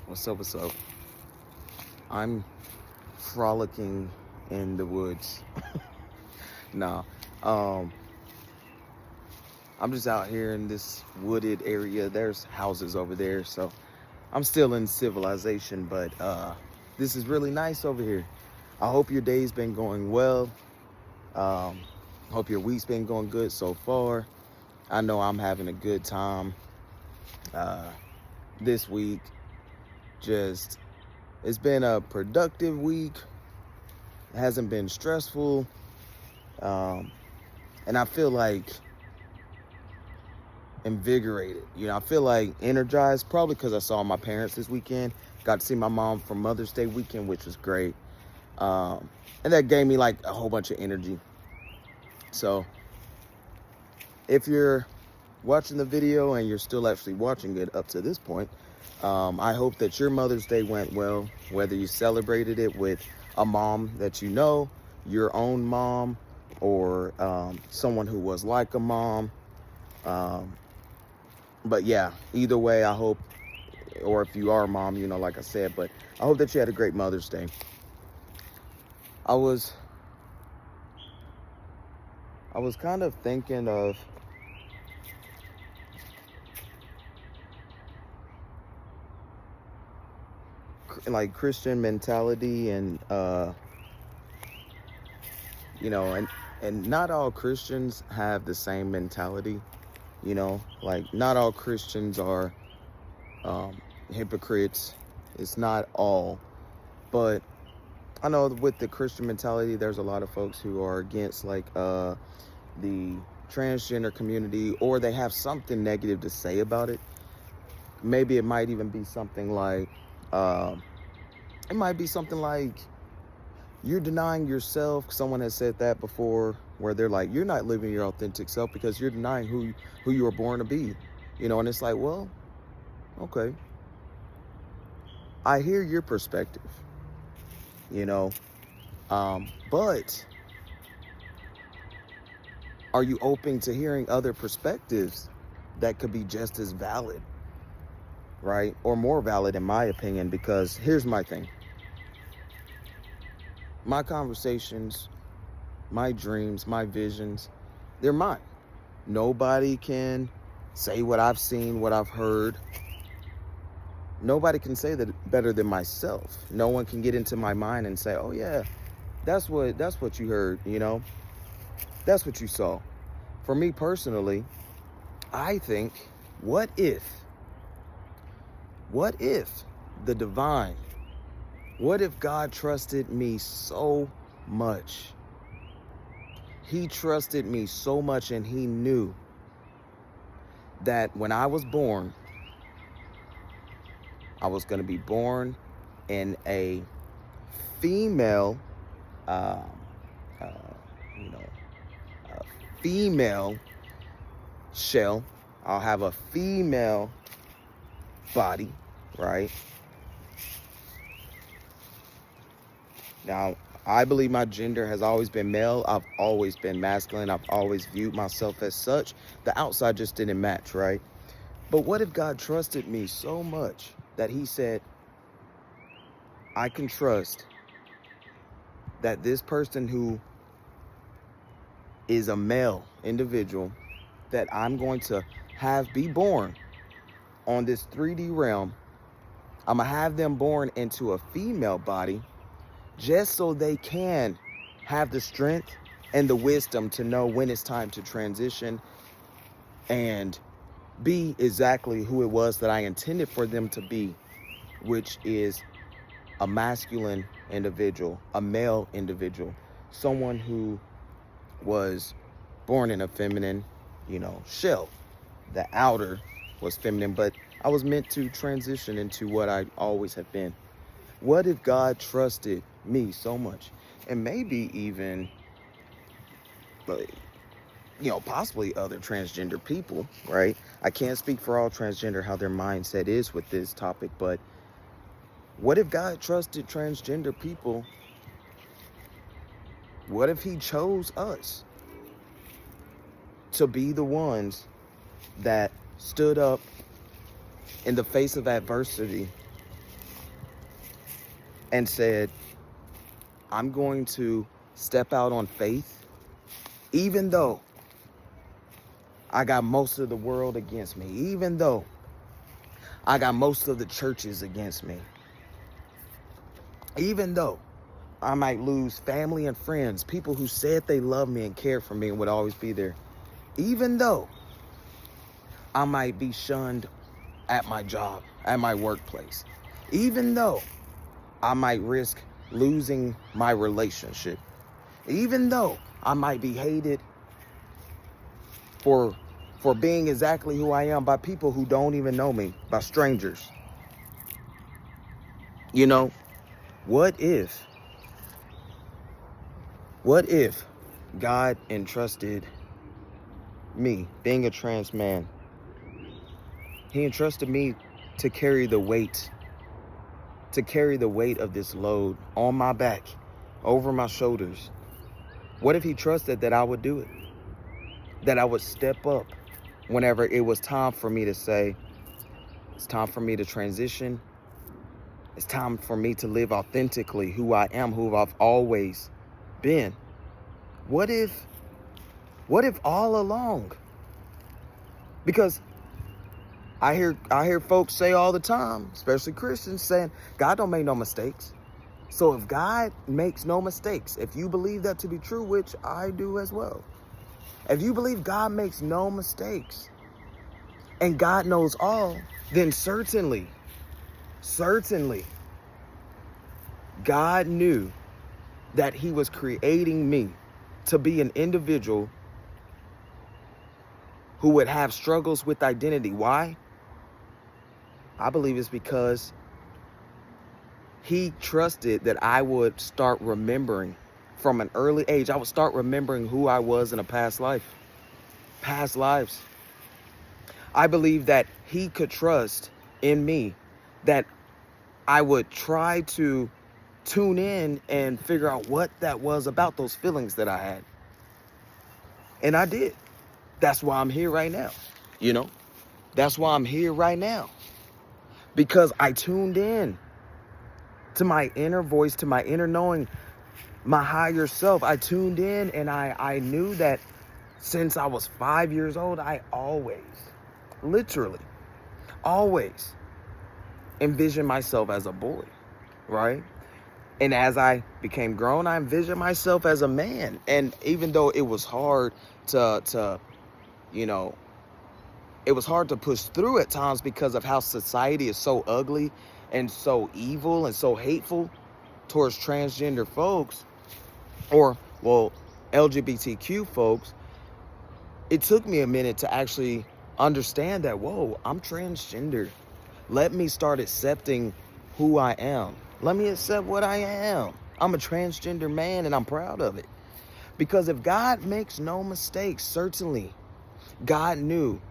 What's up? What's up? I'm frolicking in the woods. Nah, um, I'm just out here in this wooded area. There's houses over there, so I'm still in civilization, but this is really nice over here. I hope your day's been going well. Um, Hope your week's been going good so far. I know I'm having a good time uh, this week. Just It's been a productive week. It hasn't been stressful. And I feel like invigorated. I feel like energized, probably because I saw my parents this weekend. Got to see my mom for Mother's Day weekend, which was great. And that gave me like a whole bunch of energy. So if you're watching the video and you're still actually watching it up to this point, I hope that your Mother's Day went well, whether you celebrated it with a mom that you know, your own mom, or someone who was like a mom. But yeah, either way, I hope, or if you are a mom, like I said, but I hope that you had a great Mother's Day. I was kind of thinking of like Christian mentality and and not all Christians have the same mentality. Like not all Christians are hypocrites. It's not all, but I know with the Christian mentality, there's a lot of folks who are against like the transgender community, or they have something negative to say about it. Maybe it might even be something like you're denying yourself. Someone has said that before, where they're like, you're not living your authentic self because you're denying who you were born to be. And it's like, well, okay, I hear your perspective, but are you open to hearing other perspectives that could be just as valid, right? Or more valid, in my opinion, because here's my thing. My conversations, my dreams, my visions, they're mine. Nobody can say what I've seen, what I've heard. Nobody can say that better than myself. No one can get into my mind and say, oh yeah, that's what you heard, that's what you saw. For me personally, I think, what if the divine, what if God trusted me so much? He trusted me so much, and he knew that when I was born, I was going to be born in a female, a female shell. I'll have a female body, right? Now, I believe my gender has always been male. I've always been masculine. I've always viewed myself as such. The outside just didn't match, right? But what if God trusted me so much that he said, I can trust that this person who is a male individual that I'm going to have be born on this 3D realm, I'm going to have them born into a female body just so they can have the strength and the wisdom to know when it's time to transition and be exactly who it was that I intended for them to be, which is a masculine individual, a male individual, someone who was born in a feminine, shell. The outer was feminine, but I was meant to transition into what I always have been. What if God trusted me so much? And maybe even, possibly other transgender people, right? I can't speak for all transgender, how their mindset is with this topic, but what if God trusted transgender people? What if he chose us to be the ones that stood up in the face of adversity and said, I'm going to step out on faith, even though I got most of the world against me, even though I got most of the churches against me, even though I might lose family and friends, people who said they loved me and cared for me and would always be there, even though I might be shunned at my job, at my workplace, even though I might risk losing my relationship, even though I might be hated for being exactly who I am by people who don't even know me, by strangers. You know, what if God entrusted me, being a trans man, he entrusted me to carry the weight of this load on my back, over my shoulders? What if he trusted that I would do it? That I would step up whenever it was time for me to say, it's time for me to transition. It's time for me to live authentically who I am, who I've always been. What if all along? Because I hear folks say all the time, especially Christians, saying God don't make no mistakes. So if God makes no mistakes, if you believe that to be true, which I do as well, if you believe God makes no mistakes and God knows all, then certainly, God knew that he was creating me to be an individual who would have struggles with identity. Why? I believe it's because he trusted that I would start remembering from an early age. I would start remembering who I was in a past life, past lives. I believe that he could trust in me that I would try to tune in and figure out what that was about, those feelings that I had. And I did. That's why I'm here right now. You know, that's why I'm here right now. Because I tuned in to my inner voice, to my inner knowing, my higher self. I tuned in and I knew that since I was 5 years old, I always, literally, always envisioned myself as a boy, right? And as I became grown, I envisioned myself as a man. And even though it was hard to you know, it was hard to push through at times because of how society is so ugly and so evil and so hateful towards transgender folks, or, well, LGBTQ folks. It took me a minute to actually understand that, whoa, I'm transgender. Let me start accepting who I am. Let me accept what I am. I'm a transgender man and I'm proud of it. Because if God makes no mistakes, certainly God knew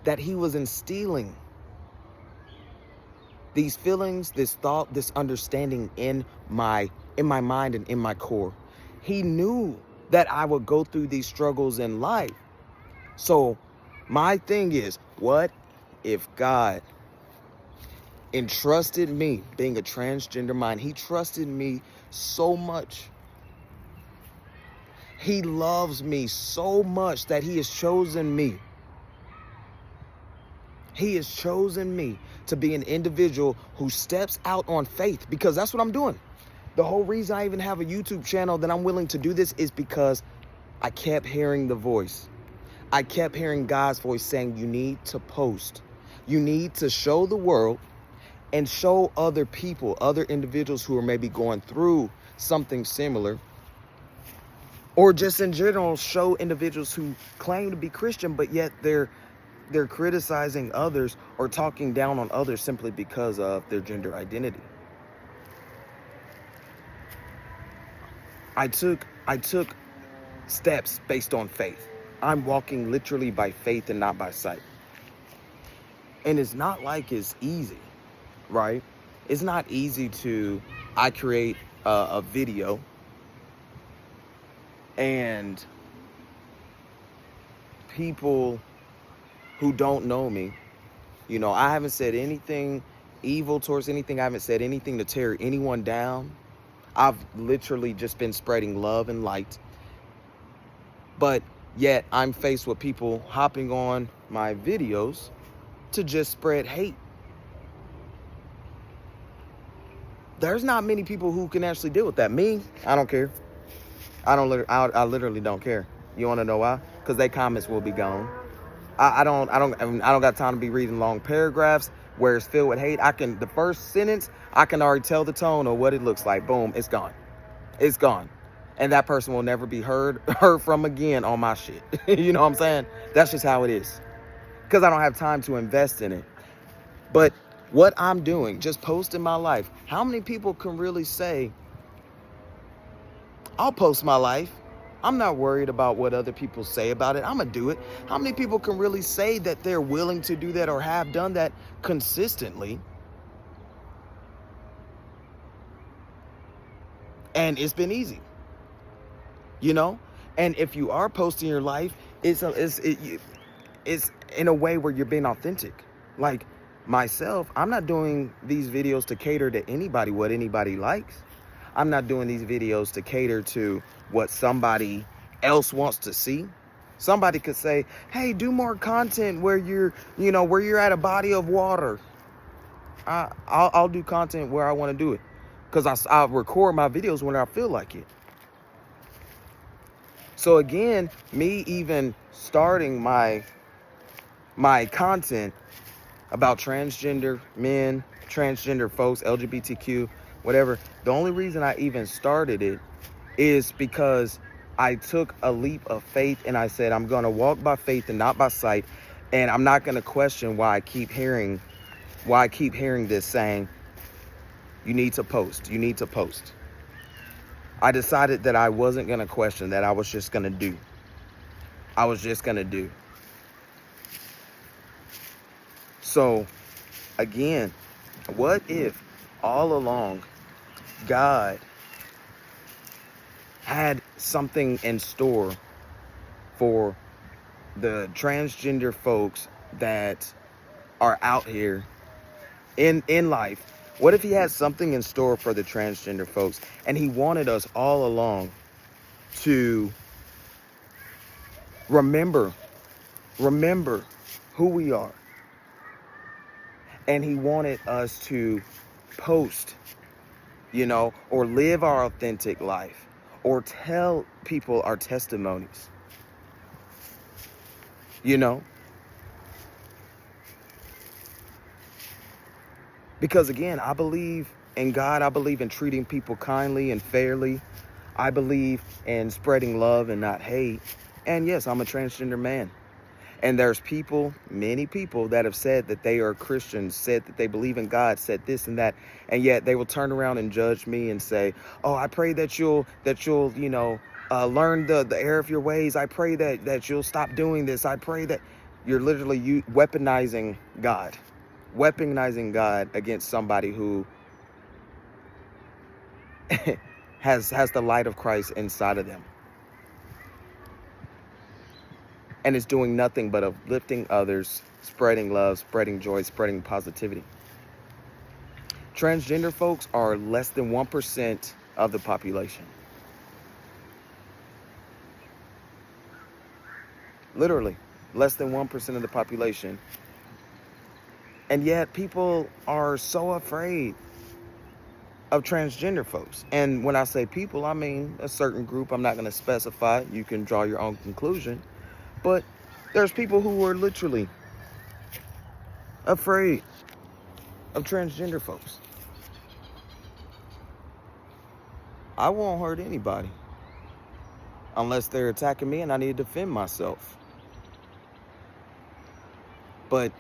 that he was instilling these feelings, this thought, this understanding in my mind and in my core. He knew that I would go through these struggles in life. So my thing is, what if God entrusted me, being a transgender mind, he trusted me so much. He loves me so much that he has chosen me. He has chosen me to be an individual who steps out on faith, because that's what I'm doing. The whole reason I even have a YouTube channel that I'm willing to do this is because I kept hearing the voice. I kept hearing God's voice saying, you need to post. You need to show the world and show other people, other individuals who are maybe going through something similar, or just in general, show individuals who claim to be Christian, but yet they're criticizing others or talking down on others simply because of their gender identity. I took steps based on faith. I'm walking literally by faith and not by sight. And it's not like it's easy, right? It's not easy I create a video and people who don't know me, I haven't said anything evil towards anything. I haven't said anything to tear anyone down. I've literally just been spreading love and light. But yet I'm faced with people hopping on my videos to just spread hate. There's not many people who can actually deal with that. Me, I don't care. I literally don't care. You want to know why? Because their comments will be gone. I don't got time to be reading long paragraphs where it's filled with hate. The first sentence, I can already tell the tone of what it looks like. Boom, it's gone. It's gone. And that person will never be heard from again on my shit. You know what I'm saying? That's just how it is. Because I don't have time to invest in it. But what I'm doing, just posting my life, how many people can really say, I'll post my life. I'm not worried about what other people say about it. I'm going to do it. How many people can really say that they're willing to do that or have done that consistently? And it's been easy, you know? And if you are posting your life, it's in a way where you're being authentic. Like myself, I'm not doing these videos to cater to anybody, what anybody likes. I'm not doing these videos to cater to what somebody else wants to see. Somebody could say, hey, do more content where you're at a body of water. I'll do content where I want to do it. Because I'll record my videos when I feel like it. So again, me even starting my content about transgender men, transgender folks, LGBTQ, whatever. The only reason I even started it is because I took a leap of faith and I said, I'm going to walk by faith and not by sight. And I'm not going to question why I keep hearing this saying, you need to post, you need to post. I decided that I wasn't going to question, that I was just going to do. I was just going to do. So, again, what if all along God had something in store for the transgender folks that are out here in life? What if he had something in store for the transgender folks and he wanted us all along to remember who we are? And he wanted us to post, or live our authentic life, or tell people our testimonies, Because again, I believe in God. I believe in treating people kindly and fairly. I believe in spreading love and not hate. And yes, I'm a transgender man. And there's many people that have said that they are Christians, said that they believe in God, said this and that, and yet they will turn around and judge me and say, "Oh, I pray that you'll learn the error of your ways. I pray that you'll stop doing this. I pray that." You're literally weaponizing God against somebody who has the light of Christ inside of them. And it's doing nothing but uplifting others, spreading love, spreading joy, spreading positivity. Transgender folks are less than 1% of the population. Literally, less than 1% of the population. And yet people are so afraid of transgender folks. And when I say people, I mean a certain group. I'm not going to specify. You can draw your own conclusion. But there's people who are literally afraid of transgender folks. I won't hurt anybody unless they're attacking me and I need to defend myself. But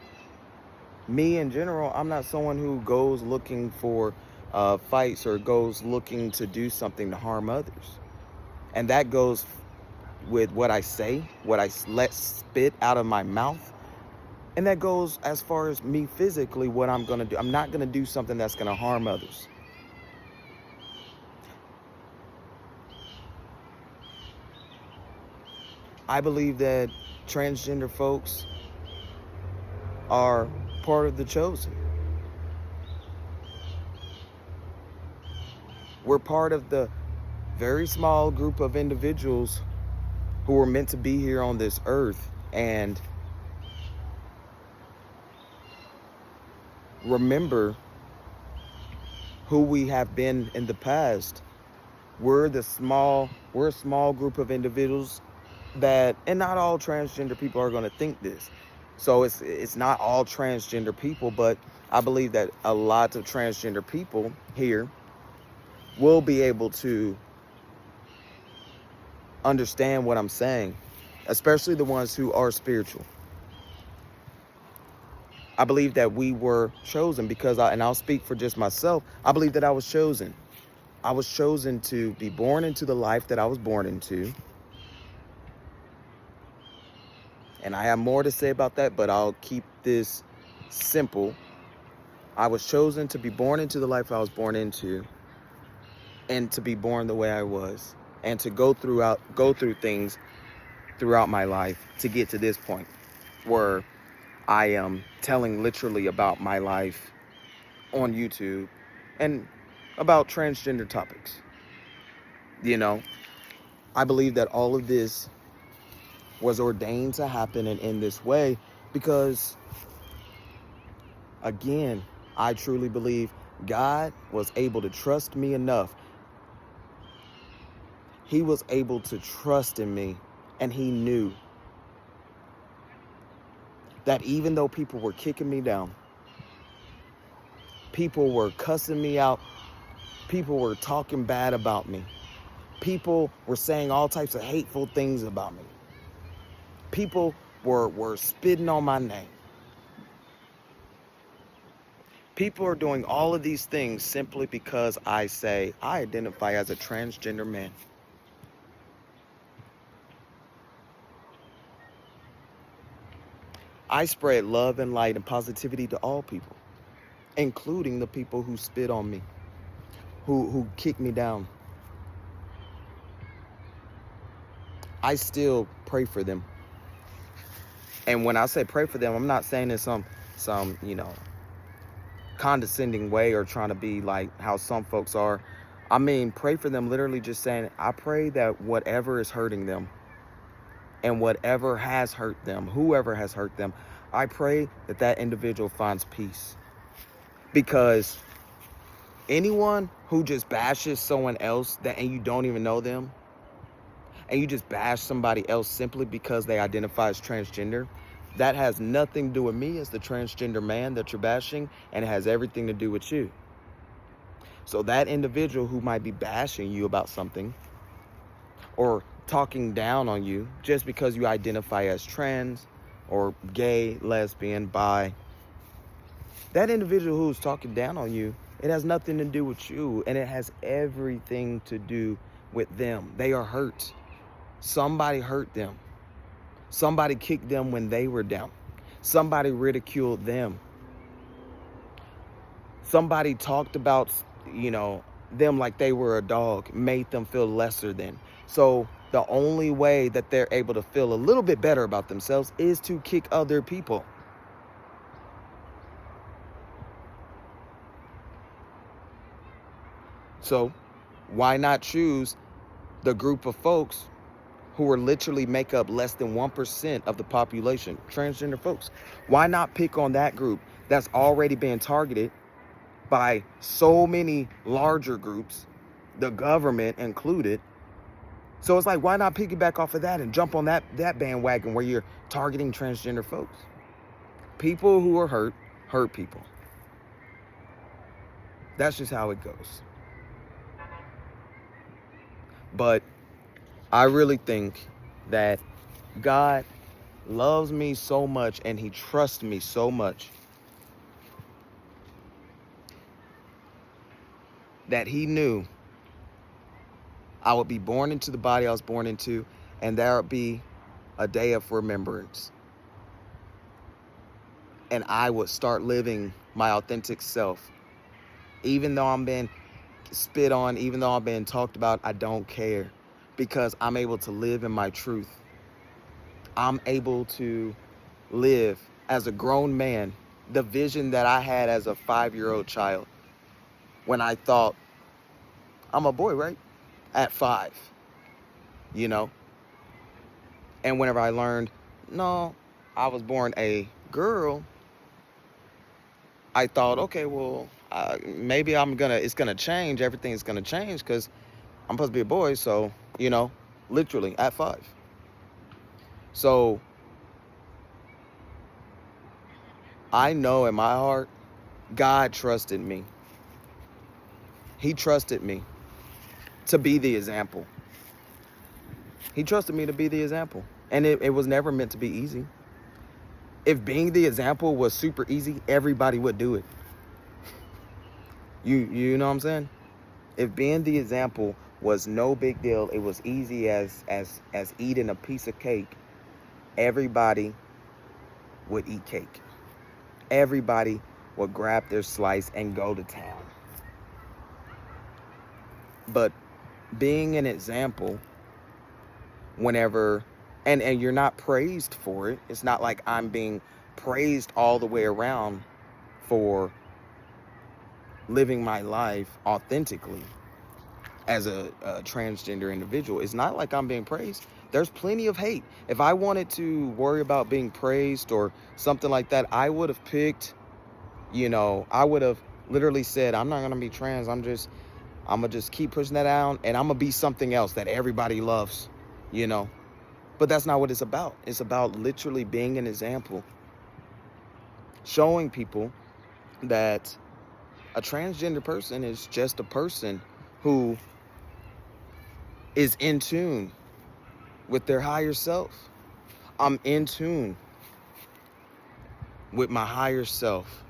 me in general, I'm not someone who goes looking for fights or goes looking to do something to harm others. And that goes with what I say, what I let spit out of my mouth. And that goes as far as me physically, what I'm going to do. I'm not going to do something that's going to harm others. I believe that transgender folks are part of the chosen. We're part of the very small group of individuals who were meant to be here on this earth. And remember who we have been in the past. We're a small group of individuals that, and not all transgender people are going to think this. So it's not all transgender people, but I believe that a lot of transgender people here will be able to understand what I'm saying, especially the ones who are spiritual. I believe that we were chosen because and I'll speak for just myself. I believe that I was chosen. I was chosen to be born into the life that I was born into. And I have more to say about that, but I'll keep this simple. I was chosen to be born into the life I was born into, and to be born the way I was, and to go through things throughout my life to get to this point where I am telling literally about my life on YouTube and about transgender topics. You know, I believe that all of this was ordained to happen and in this way because, again, I truly believe God was able to trust me enough. He was able to trust in me, and he knew that even though people were kicking me down, people were cussing me out, people were talking bad about me, people were saying all types of hateful things about me, people were spitting on my name. People are doing all of these things simply because I say I identify as a transgender man. I spread love and light and positivity to all people, including the people who spit on me, who kick me down. I still pray for them. And when I say pray for them, I'm not saying in some condescending way or trying to be like how some folks are. I mean, pray for them, literally just saying, I pray that whatever is hurting them and whatever has hurt them, whoever has hurt them, I pray that that individual finds peace. Because anyone who just bashes someone else and you don't even know them, and you just bash somebody else simply because they identify as transgender, that has nothing to do with me as the transgender man that you're bashing, and it has everything to do with you. So that individual who might be bashing you about something or talking down on you just because you identify as trans or gay, lesbian, bi, that individual who's talking down on you, it has nothing to do with you, and it has everything to do with them. They are hurt. Somebody hurt them. Somebody kicked them when they were down. Somebody ridiculed them. Somebody talked about, them like they were a dog, made them feel lesser than. So the only way that they're able to feel a little bit better about themselves is to kick other people. So why not choose the group of folks who are literally make up less than 1% of the population, transgender folks? Why not pick on that group that's already being targeted by so many larger groups, the government included? So it's like, why not piggyback off of that and jump on that bandwagon where you're targeting transgender folks? People who are hurt people. That's just how it goes. But I really think that God loves me so much and he trusts me so much that he knew I would be born into the body I was born into, and there would be a day of remembrance. And I would start living my authentic self. Even though I'm being spit on, even though I'm being talked about, I don't care, because I'm able to live in my truth. I'm able to live as a grown man the vision that I had as a 5-year-old child when I thought I'm a boy, right? At 5, you know? And whenever I learned, no, I was born a girl, I thought, okay, well, maybe it's gonna change. Everything's gonna change because I'm supposed to be a boy. So, literally at 5. So I know in my heart, God trusted me. He trusted me to be the example. He trusted me to be the example. And it was never meant to be easy. If being the example was super easy, everybody would do it. You know what I'm saying? If being the example was no big deal, it was easy as eating a piece of cake, everybody would eat cake. Everybody would grab their slice and go to town. But being an example, whenever, and you're not praised for it, it's not like I'm being praised all the way around for living my life authentically as a transgender individual. It's not like I'm being praised. There's plenty of hate. If I wanted to worry about being praised or something like that, I would have picked, I would have literally said, I'm not going to be trans. I'm going to just keep pushing that down, and I'm going to be something else that everybody loves, But that's not what it's about. It's about literally being an example, showing people that a transgender person is just a person who is in tune with their higher self. I'm in tune with my higher self.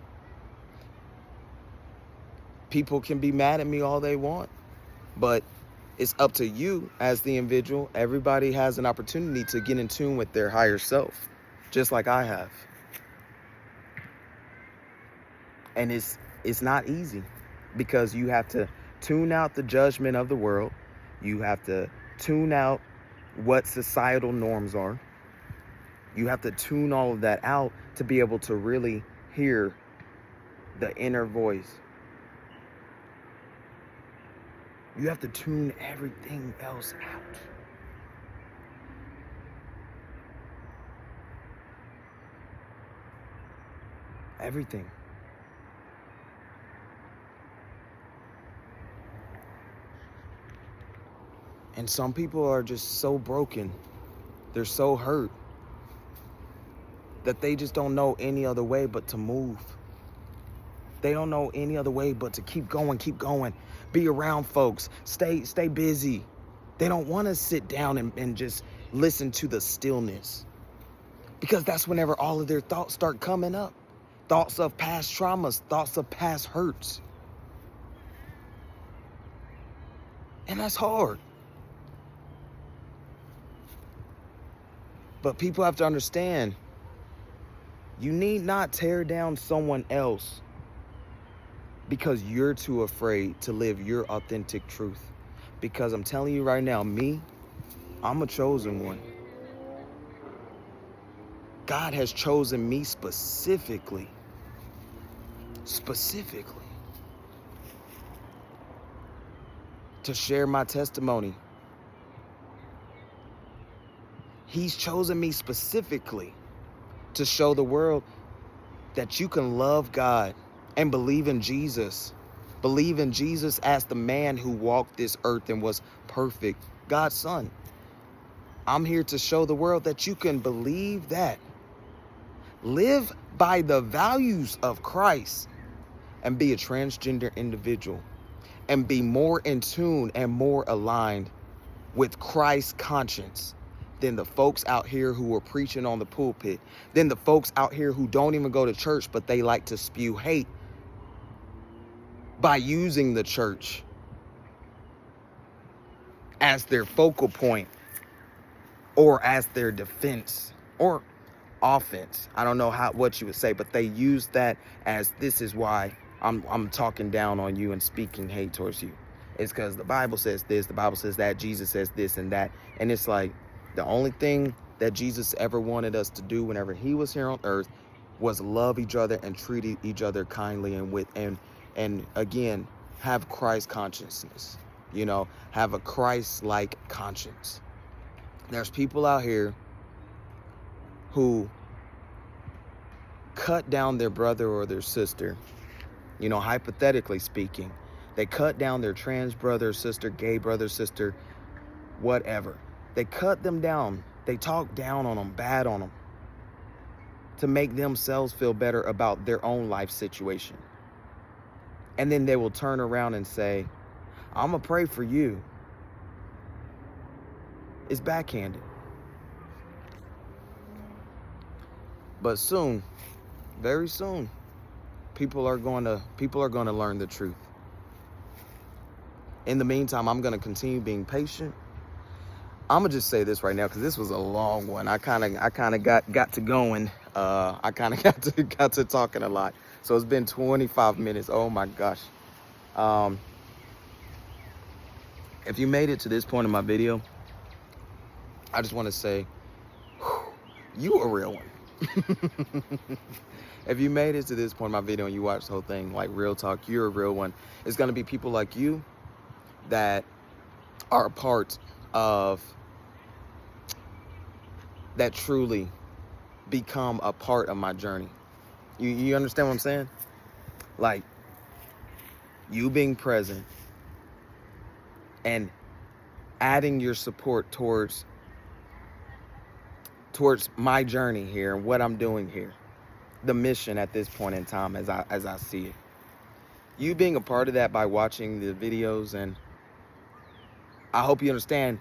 People can be mad at me all they want, but it's up to you as the individual. Everybody has an opportunity to get in tune with their higher self, just like I have. And it's not easy, because you have to tune out the judgment of the world. You have to tune out what societal norms are. You have to tune all of that out to be able to really hear the inner voice. You have to tune everything else out. Everything. And some people are just so broken. They're so hurt that they just don't know any other way but to move. They don't know any other way but to keep going, be around folks, stay busy. They don't want to sit down and just listen to the stillness, because that's whenever all of their thoughts start coming up. Thoughts of past traumas, thoughts of past hurts. And that's hard. But people have to understand, you need not tear down someone else because you're too afraid to live your authentic truth. Because I'm telling you right now, I'm a chosen one. God has chosen me specifically to share my testimony. He's chosen me specifically to show the world that you can love God and believe in Jesus. Believe in Jesus as the man who walked this earth and was perfect, God's son. I'm here to show the world that you can believe that. Live by the values of Christ and be a transgender individual and be more in tune and more aligned with Christ's conscience than the folks out here who are preaching on the pulpit, than the folks out here who don't even go to church, but they like to spew hate by using the church as their focal point or as their defense or offense. I don't know what you would say, but they use that as, this is why I'm talking down on you and speaking hate towards you. It's because the Bible says this, the Bible says that, Jesus says this and that. And it's like, the only thing that Jesus ever wanted us to do whenever he was here on earth was love each other and treat each other kindly and again, have Christ consciousness. you know, have a Christ-like conscience. There's people out here who cut down their brother or their sister, you know, hypothetically speaking. They cut down their trans brother, sister, gay brother, sister, whatever. They cut them down. They talk down on them, bad on them, to make themselves feel better about their own life situation. And then they will turn around and say, I'm going to pray for you. It's backhanded. But soon, very soon, people are going to learn the truth. In the meantime, I'm going to continue being patient. I'm gonna just say this right now because this was a long one. I kind of got to going. I kind of got to talking a lot. So it's been 25 minutes. Oh my gosh. If you made it to this point in my video, I just want to say, you a real one. If you made it to this point in my video and you watched the whole thing, like real talk, you're a real one. It's gonna be people like you that are a part of, that truly become a part of my journey. You understand what I'm saying? Like, you being present and adding your support towards my journey here and what I'm doing here, the mission at this point in time as I see it. You being a part of that by watching the videos, and I hope you understand,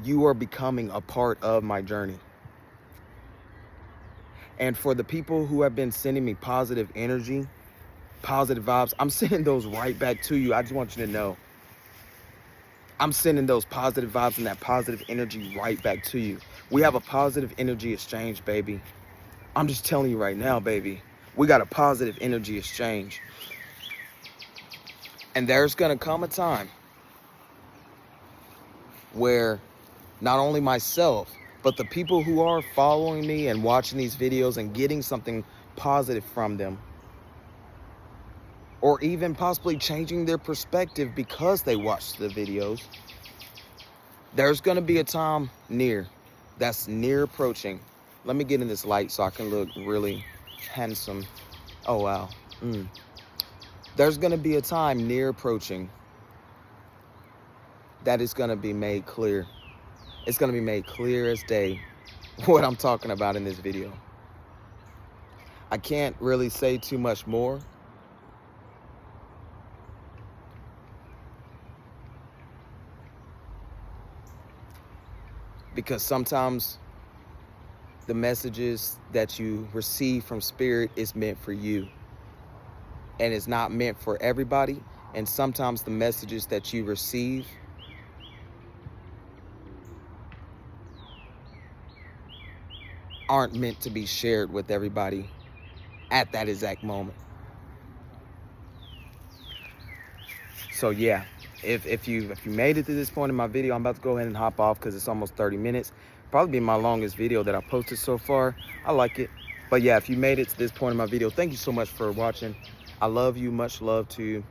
you are becoming a part of my journey. And for the people who have been sending me positive energy, positive vibes, I'm sending those right back to you. I just want you to know, I'm sending those positive vibes and that positive energy right back to you. We have a positive energy exchange, baby. I'm just telling you right now, baby. We got a positive energy exchange. And there's gonna come a time where not only myself, but the people who are following me and watching these videos and getting something positive from them, or even possibly changing their perspective because they watched the videos, there's going to be a time that's near approaching. Let me get in this light so I can look really handsome. Oh, wow. There's going to be a time near approaching that is going to be made clear. It's going to be made clear as day what I'm talking about in this video. I can't really say too much more. Because sometimes the messages that you receive from Spirit is meant for you. And it's not meant for everybody. And sometimes the messages that you receive aren't meant to be shared with everybody at that exact moment. So yeah, if you made it to this point in my video, I'm about to go ahead and hop off because it's almost 30 minutes. Probably be my longest video that I posted so far. I like it. But yeah, if you made it to this point in my video, thank you so much for watching. I love you. Much love to you.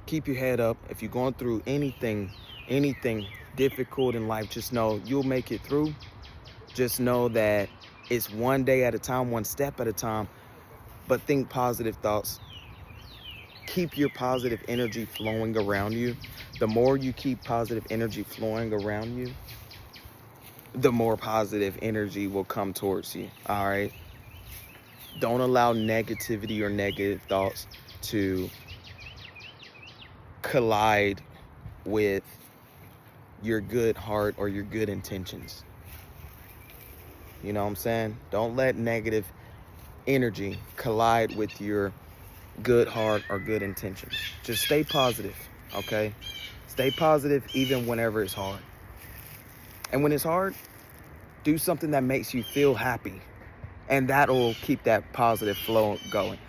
Keep your head up. If you're going through anything difficult in life, just know you'll make it through. Just know that it's one day at a time, one step at a time, but think positive thoughts. Keep your positive energy flowing around you. The more you keep positive energy flowing around you, the more positive energy will come towards you, all right? Don't allow negativity or negative thoughts to collide with your good heart or your good intentions. You know what I'm saying? Don't let negative energy collide with your good heart or good intentions. Just stay positive, okay? Stay positive even whenever it's hard. And when it's hard, do something that makes you feel happy. And that'll keep that positive flow going.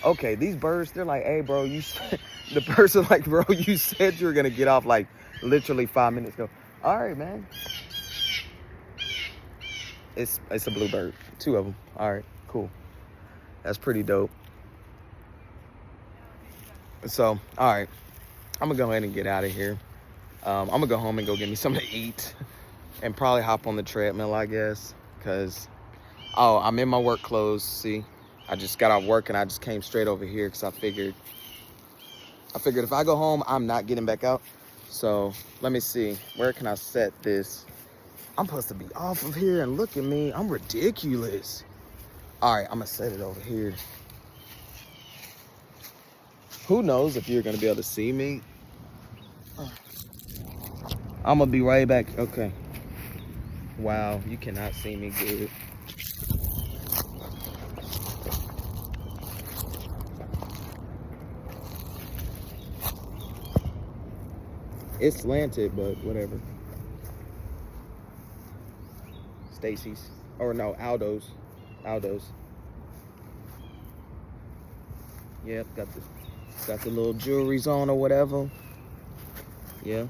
Okay, these birds, they're like, hey, bro, the person like, bro, you said you were going to get off like literally 5 minutes ago. All right, man. It's a bluebird. 2 of them. All right, cool. That's pretty dope. So, all right. I'm gonna go ahead and get out of here. I'm gonna go home and go get me something to eat and probably hop on the treadmill, I guess, because, oh, I'm in my work clothes. See, I just got off work and I just came straight over here because I figured if I go home, I'm not getting back out. So let me see, where can I set this? I'm supposed to be off of here, and look at me, I'm ridiculous. All right, I'm gonna set it over here. Who knows if you're gonna be able to see me? I'm gonna be right back. Okay. Wow, you cannot see me good. It's slanted, but whatever. Stacy's, or no, Aldo's. Yep, got the little jewelries on or whatever. Yeah.